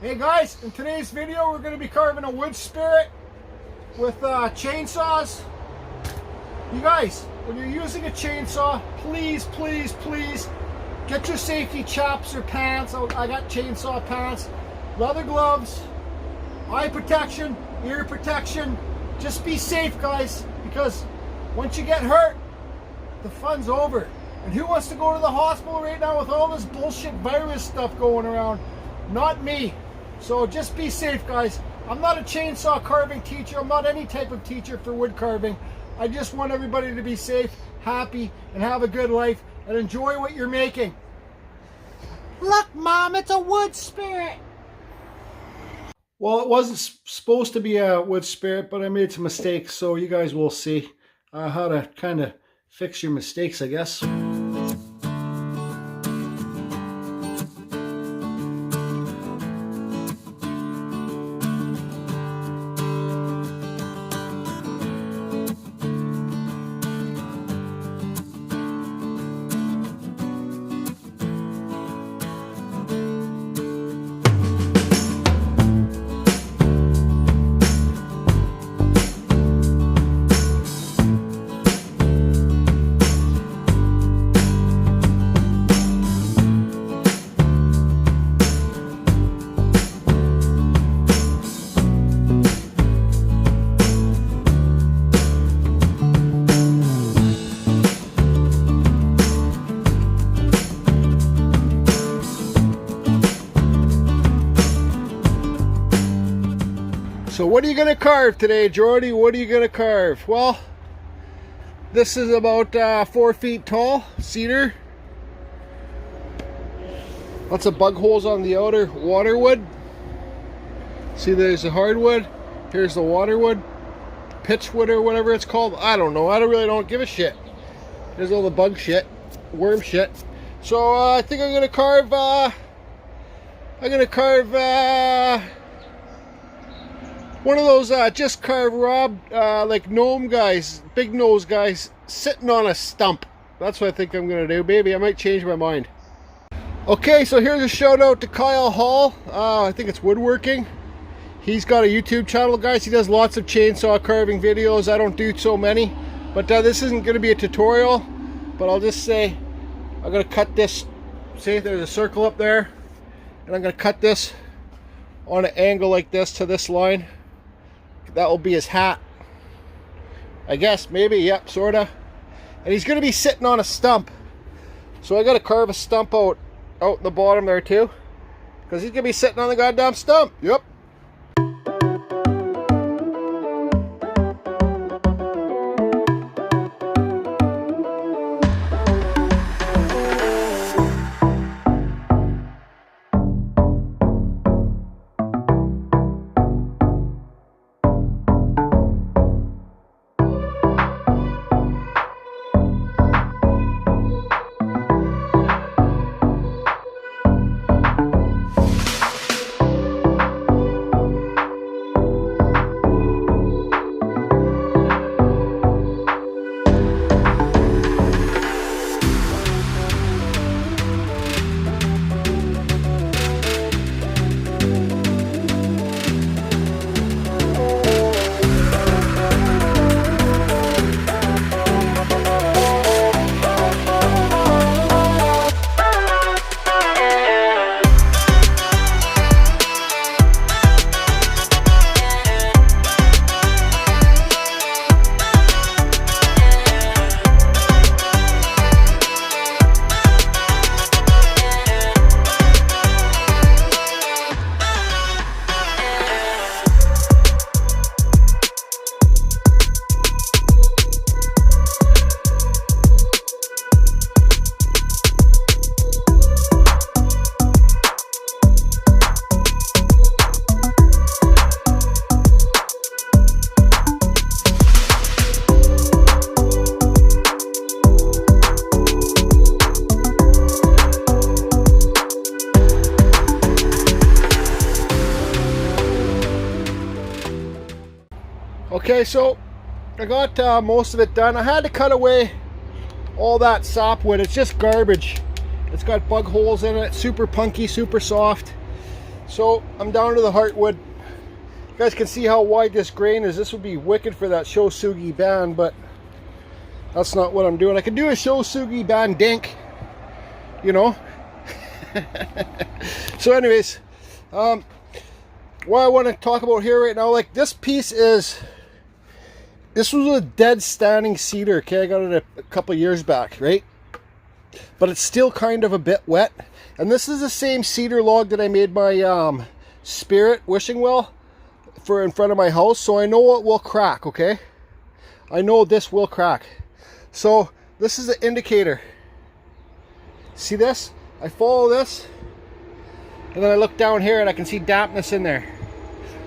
Hey guys, in today's video we're going to be carving a wood spirit with chainsaws. You guys, when you're using a chainsaw, please get your safety chaps or pants. I got chainsaw pants, leather gloves, eye protection, ear protection. Just be safe, guys, because once you get hurt, the fun's over. And who wants to go to the hospital right now with all this bullshit virus stuff going around? Not me. So just be safe, guys. I'm not a chainsaw carving teacher. I'm not any type of teacher for wood carving. I just want everybody to be safe, happy, and have a good life, and enjoy what you're making. Look, Mom, it's a wood spirit. Well, it wasn't supposed to be a wood spirit, but I made some mistakes, so you guys will see how to kind of fix your mistakes, I guess. So what are you going to carve today, Jordy? What are you going to carve? Well, this is about 4 feet tall, cedar. Lots of bug holes on the outer water wood. See, there's the hardwood. Here's the water wood, pitch wood or whatever it's called. I don't know. I really don't give a shit. There's all the bug shit, worm shit. So I think I'm going to carve, one of those just carve Rob, like gnome guys, big nose guys, sitting on a stump. That's what I think I'm going to do. Maybe I might change my mind. Okay, so here's a shout out to Kyle Hall. I think it's woodworking. He's got a YouTube channel, guys. He does lots of chainsaw carving videos. I don't do so many. But this isn't going to be a tutorial. But I'll just say, I'm going to cut this. See, there's a circle up there. And I'm going to cut this on an angle like this to this line. That will be his hat, I guess, maybe, yep, sorta. And he's gonna be sitting on a stump, so I gotta carve a stump out in the bottom there too, because he's gonna be sitting on the goddamn stump. Yep. Okay, so I got most of it done. I had to cut away all that sapwood. It's just garbage. It's got bug holes in it, super punky, super soft. So I'm down to the heartwood. You guys can see how wide this grain is. This would be wicked for that Shosugi band, but that's not what I'm doing. I could do a Shosugi band dink, you know. So anyways, what I want to talk about here right now, like this piece is, this was a dead standing cedar. Okay, I got it a couple years back, right? But it's still kind of a bit wet. And this is the same cedar log that I made my spirit wishing well for in front of my house. So I know it will crack, okay? I know this will crack. So this is the indicator. See this? I follow this, and then I look down here and I can see dampness in there.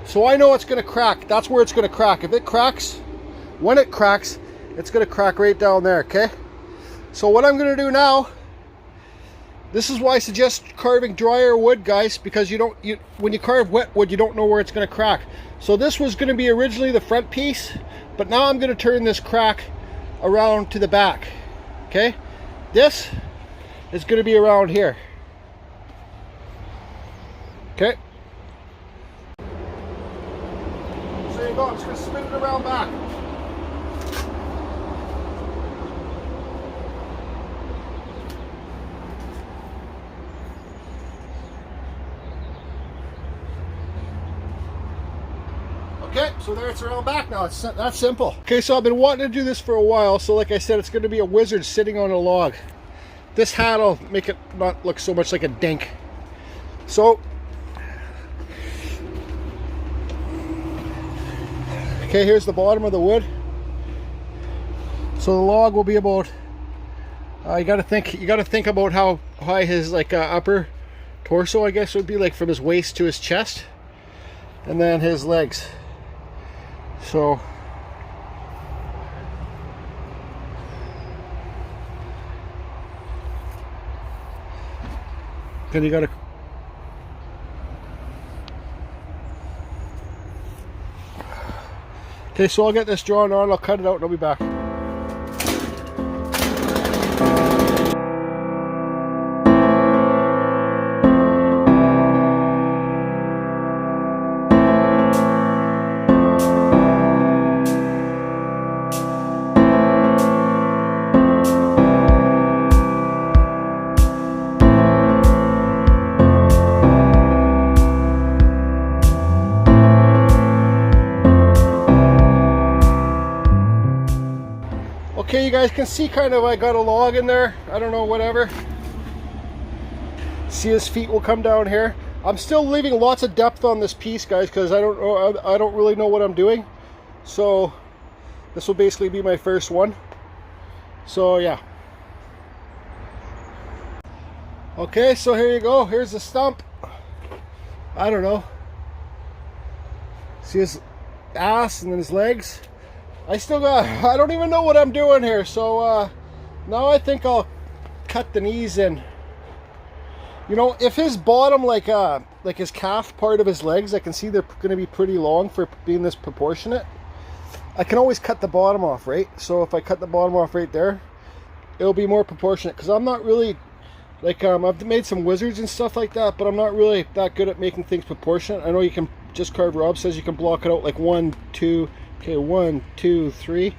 So I know it's gonna crack. That's where it's gonna crack. If it cracks, when it cracks, it's gonna crack right down there, okay? So what I'm gonna do now, this is why I suggest carving drier wood, guys, because when you carve wet wood, you don't know where it's gonna crack. So this was gonna be originally the front piece, but now I'm gonna turn this crack around to the back, okay? This is gonna be around here, okay? So there you go, I'm just gonna spin it around back. Okay, so there it's around back now. It's that simple. Okay, so I've been wanting to do this for a while. So like I said, it's going to be a wizard sitting on a log. This hat will make it not look so much like a dink. So, okay, here's the bottom of the wood. So the log will be about, you got to think about how high his like upper torso, I guess, would be, like from his waist to his chest, and then his legs. So then you gotta, okay, so I'll get this drawn on, I'll cut it out and I'll be back. Okay, you guys can see kind of I got a log in there. I don't know, whatever. See, his feet will come down here. I'm still leaving lots of depth on this piece, guys, because I don't really know what I'm doing. So this will basically be my first one. So yeah. Okay, so here you go. Here's the stump. I don't know. See his ass and then his legs. I don't even know what I'm doing here. So now I think I'll cut the knees in. You know, if his bottom, like his calf part of his legs, I can see they're going to be pretty long for being this proportionate. I can always cut the bottom off, right? So if I cut the bottom off right there, it'll be more proportionate. Because I'm not really, like, I've made some wizards and stuff like that, but I'm not really that good at making things proportionate. I know you can just carve, Rob says you can block it out like 1, 2, okay, 1, 2, 3.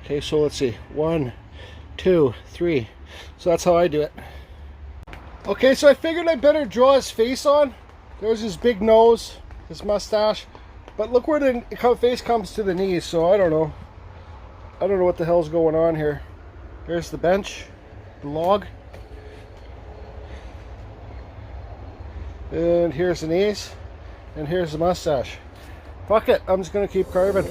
Okay, so let's see, 1, 2, 3. So that's how I do it. Okay, so I figured I better draw his face on. There's his big nose, his mustache. But look where the face comes to the knees, so I don't know. I don't know what the hell's going on here. There's the bench, the log. And here's the knees. And here's the mustache. Fuck it, I'm just gonna keep carving.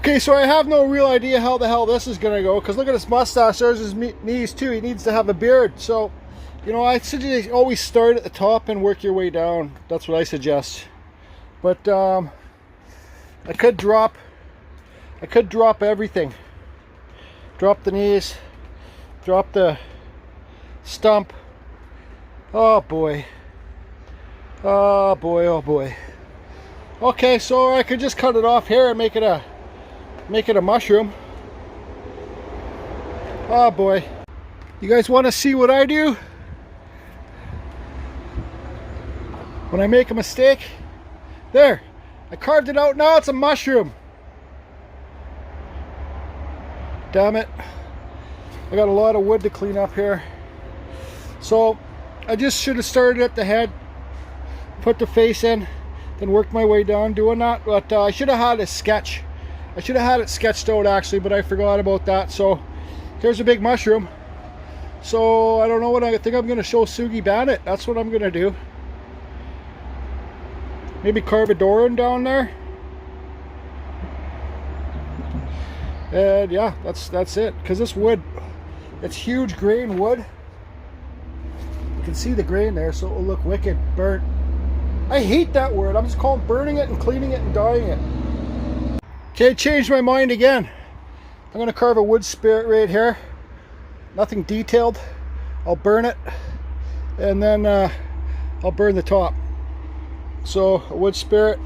Okay, so I have no real idea how the hell this is gonna go, because look at his mustache, there's his knees too. He needs to have a beard. So, you know, I suggest always start at the top and work your way down. That's what I suggest. But I could drop everything. Drop the knees, drop the stump. Oh boy. Oh boy, oh boy. Okay, so I could just cut it off here and make it a mushroom. Oh boy. You guys want to see what I do when I make a mistake? There, I carved it out. Now it's a mushroom. Damn it. I got a lot of wood to clean up here. So I just should have started at the head, put the face in, then worked my way down doing that. But I should have had a sketch. I should have had it sketched out actually, but I forgot about that. So here's a big mushroom. So I don't know what I think I'm going to show Sugi Bandit. That's what I'm going to do. Maybe carve a door in down there. And yeah, that's it. Because this wood, it's huge grain wood. You can see the grain there, so it will look wicked burnt. I hate that word. I'm just calling burning it and cleaning it and dyeing it. Okay, changed my mind again. I'm going to carve a wood spirit right here. Nothing detailed. I'll burn it, and then I'll burn the top. So a wood spirit,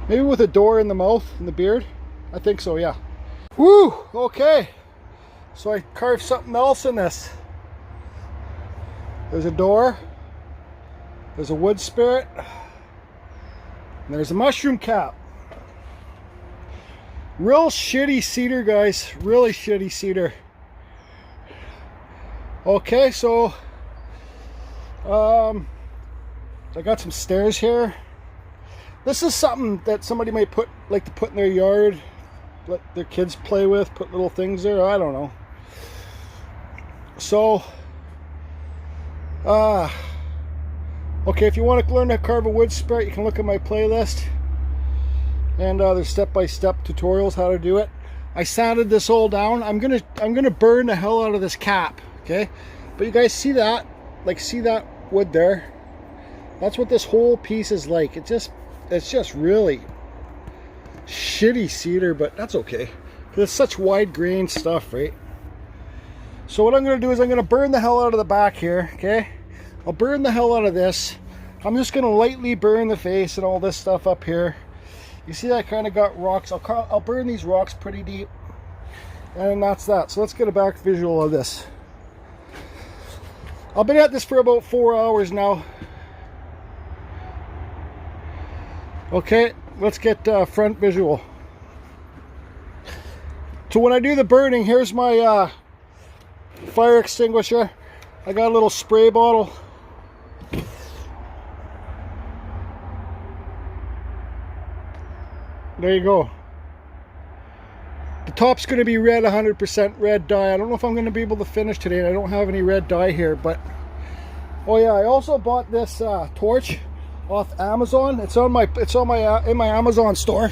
maybe with a door in the mouth and the beard. I think so, yeah. Woo! Okay, so I carved something else in this. There's a door, there's a wood spirit, and there's a mushroom cap. Real shitty cedar, guys. Really shitty cedar. Okay, so I got some stairs here. This is something that somebody might like to put in their yard, let their kids play with, put little things there. I don't know. So okay, if you want to learn to carve a wood spirit, you can look at my playlist. And there's step-by-step tutorials how to do it. I sanded this all down. I'm gonna burn the hell out of this cap, okay? But you guys see that? Like, see that wood there? That's what this whole piece is like. It's just really shitty cedar, but that's okay. It's such wide grain stuff, right? So what I'm gonna do is I'm gonna burn the hell out of the back here, okay? I'll burn the hell out of this. I'm just gonna lightly burn the face and all this stuff up here. You see that kind of got rocks. I'll burn these rocks pretty deep. And that's that. So let's get a back visual of this. I've been at this for about 4 hours now. Okay, let's get front visual. So when I do the burning, here's my fire extinguisher. I got a little spray bottle. There you go. The top's going to be red, 100% red dye. I don't know if I'm going to be able to finish today. I don't have any red dye here, but oh yeah, I also bought this torch off Amazon. It's in my Amazon store.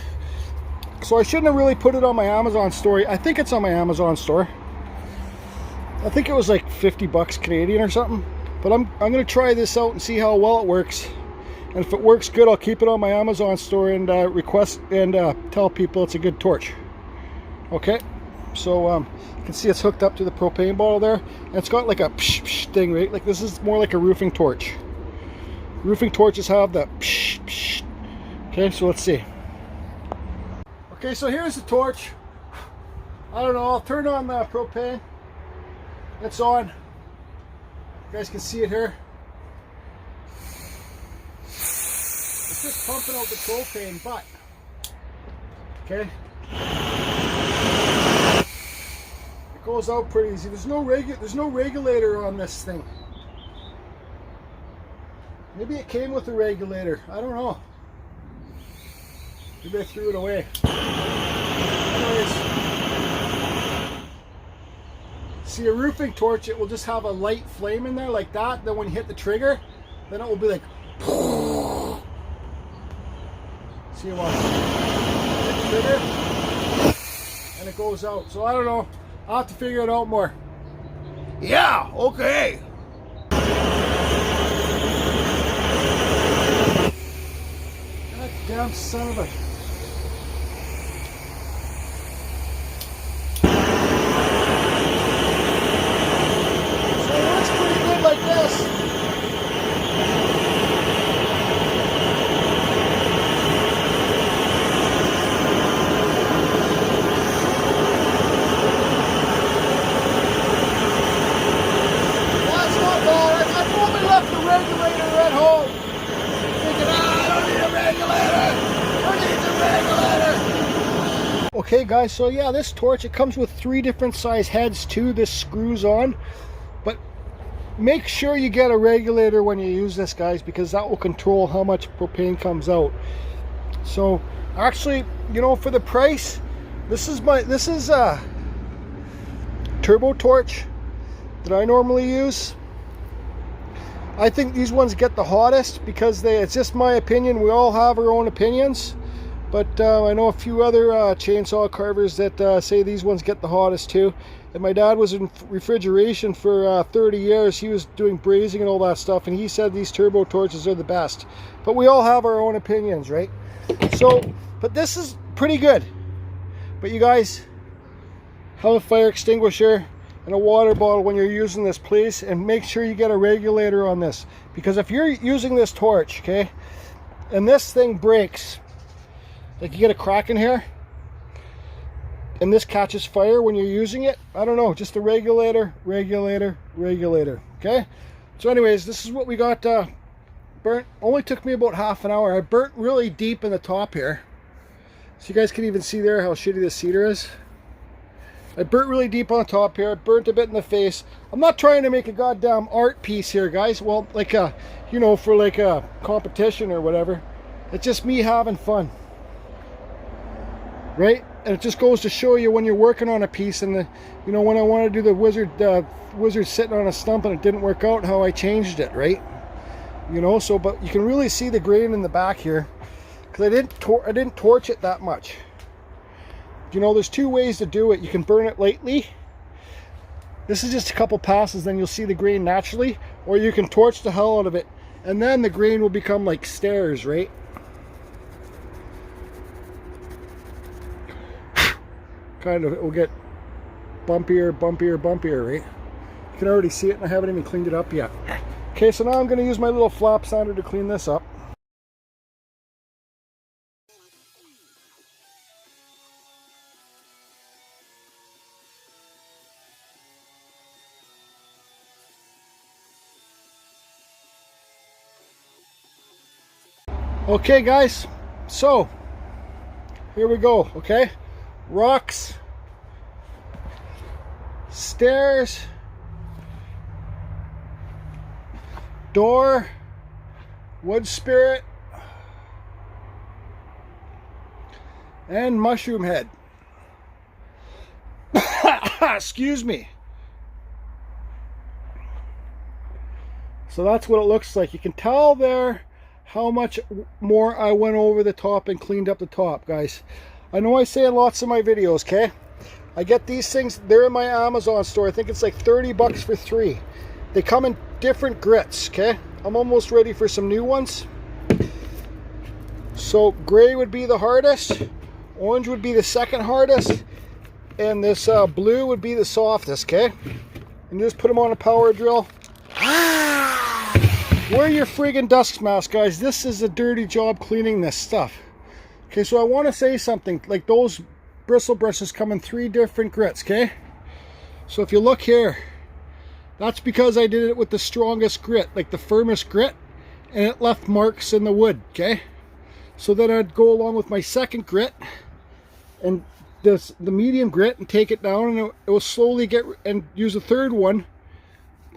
So I shouldn't have really put it on my Amazon store. I think it's on my Amazon store. I think it was like 50 bucks Canadian or something. But I'm going to try this out and see how well it works. And if it works good, I'll keep it on my Amazon store and request and tell people it's a good torch. Okay, so you can see it's hooked up to the propane bottle there, and it's got like a psh psh thing, right? Like this is more like a roofing torch. Roofing torches have that psh psh. Okay, so let's see. Okay, so here's the torch. I don't know, I'll turn on the propane. It's on. You guys can see it here. It's just pumping out the propane, but okay, it goes out pretty easy. There's no regulator on this thing. Maybe it came with a regulator. I don't know. Maybe I threw it away. Anyways, see, a roofing torch, it will just have a light flame in there like that. Then when you hit the trigger, then it will be like. See you watch. trigger and it goes out. So I don't know. I'll have to figure it out more. Yeah, okay. God damn son of a... So it works pretty good like this. Regulator at home. Thinking, I don't need a regulator. Who needs a regulator? Okay, guys, so yeah, this torch, it comes with 3 different size heads too. This screws on. But make sure you get a regulator when you use this, guys, because that will control how much propane comes out. So actually, you know, for the price, this is a turbo torch that I normally use. I think these ones get the hottest because it's just my opinion. We all have our own opinions. But I know a few other chainsaw carvers that say these ones get the hottest too. And my dad was in refrigeration for 30 years. He was doing brazing and all that stuff. And he said these turbo torches are the best. But we all have our own opinions, right? So, but this is pretty good. But you guys have a fire extinguisher and a water bottle when you're using this, please, and make sure you get a regulator on this, because if you're using this torch, okay, and this thing breaks, like you get a crack in here and this catches fire when you're using it, I don't know, just a regulator, okay? So anyways, this is what we got burnt. Only took me about half an hour. I burnt really deep in the top here, so you guys can even see there how shitty this cedar is. I burnt really deep on the top here. I burnt a bit in the face. I'm not trying to make a goddamn art piece here, guys. Well, like a, you know, for like a competition or whatever. It's just me having fun, right? And it just goes to show you when you're working on a piece, and the, you know, when I wanted to do the wizard sitting on a stump and it didn't work out, how I changed it, right? You know, so, but you can really see the grain in the back here because I didn't torch it that much. You know, there's 2 ways to do it. You can burn it lightly. This is just a couple passes, then you'll see the grain naturally. Or you can torch the hell out of it, and then the grain will become like stairs, right? Kind of, it will get bumpier, right? You can already see it, and I haven't even cleaned it up yet. Okay, so now I'm going to use my little flap sander to clean this up. Okay guys, so here we go, okay? Rocks, stairs, door, wood spirit, and mushroom head. Excuse me. So that's what it looks like. You can tell there how much more I went over the top and cleaned up the top, guys. I know I say in lots of my videos, okay? I get these things, they're in my Amazon store. I think it's like 30 bucks for 3. They come in different grits, okay? I'm almost ready for some new ones. So gray would be the hardest, orange would be the second hardest, and this blue would be the softest, okay? And just put them on a power drill. Wear your friggin' dust mask, guys. This is a dirty job cleaning this stuff. Okay, so I want to say something. Like, those bristle brushes come in 3 different grits, okay? So if you look here, that's because I did it with the strongest grit, like the firmest grit, and it left marks in the wood, okay? So then I'd go along with my second grit and the medium grit and take it down, and it will slowly get, and use a third one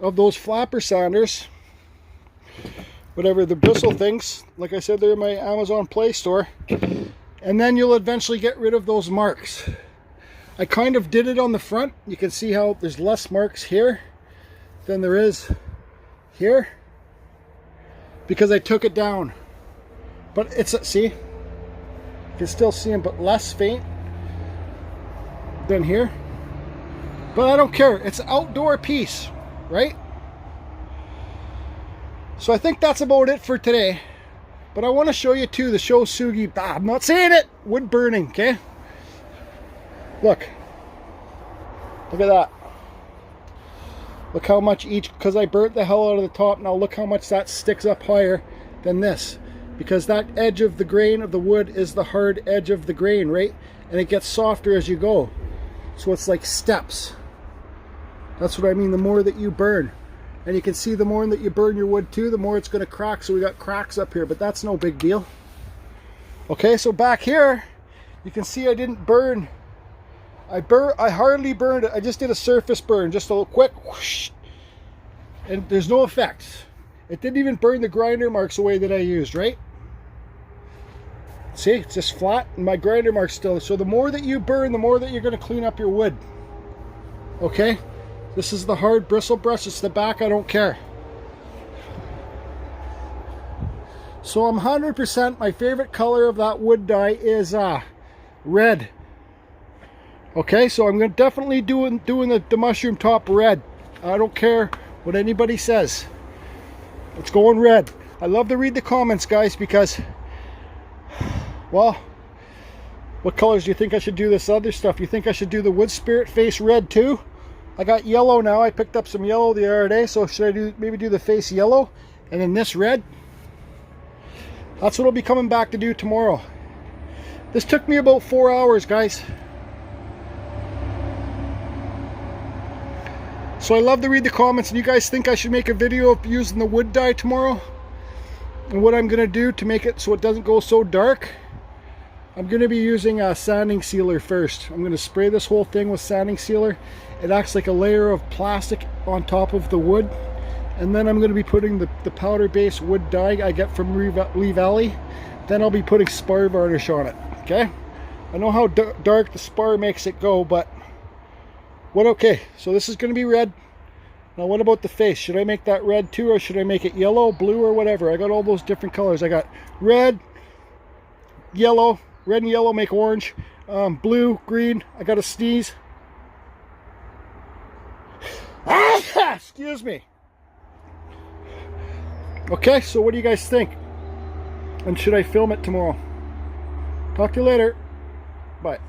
of those flapper sanders, whatever the bristle things, like I said, they're in my Amazon Play store, and then you'll eventually get rid of those marks. I kind of did it on the front. You can see how there's less marks here than there is here because I took it down. But it's, see, you can still see them, but less faint than here. But I don't care. It's an outdoor piece, right? So I think that's about it for today. But I want to show you too the Shosugi. I'm not saying it. Wood burning, okay? Look. Look at that. Look how much each, because I burnt the hell out of the top. Now look how much that sticks up higher than this. Because that edge of the grain of the wood is the hard edge of the grain, right? And it gets softer as you go. So it's like steps. That's what I mean, the more that you burn. And you can see the more that you burn your wood too, the more it's going to crack. So we got cracks up here, but that's no big deal. Okay, so back here, you can see I didn't burn. I hardly burned it. I just did a surface burn, just a little quick whoosh. And there's no effects. It didn't even burn the grinder marks away that I used, right? See, it's just flat and my grinder mark's still. So the more that you burn, the more that you're going to clean up your wood. Okay? This is the hard bristle brush. It's the back. I don't care. So I'm 100%. My favorite color of that wood dye is red. Okay, so I'm going to definitely doing the mushroom top red. I don't care what anybody says. It's going red. I love to read the comments, guys, because, well, what colors do you think I should do this other stuff? You think I should do the wood spirit face red too? I got yellow now. I picked up some yellow the other day, so should I maybe do the face yellow and then this red? That's what I'll be coming back to do tomorrow. This took me about 4 hours, guys. So I love to read the comments, and you guys think I should make a video of using the wood dye tomorrow and what I'm going to do to make it so it doesn't go so dark. I'm going to be using a sanding sealer first. I'm going to spray this whole thing with sanding sealer. It acts like a layer of plastic on top of the wood. And then I'm going to be putting the powder-based wood dye I get from Lee Valley. Then I'll be putting spar varnish on it. Okay? I know how dark the spar makes it go, but what? Okay, so this is going to be red. Now what about the face? Should I make that red too, or should I make it yellow, blue, or whatever? I got all those different colors. I got red, yellow, red and yellow make orange, blue, green. I got to sneeze. Excuse me. Okay, so what do you guys think? And should I film it tomorrow? Talk to you later. Bye.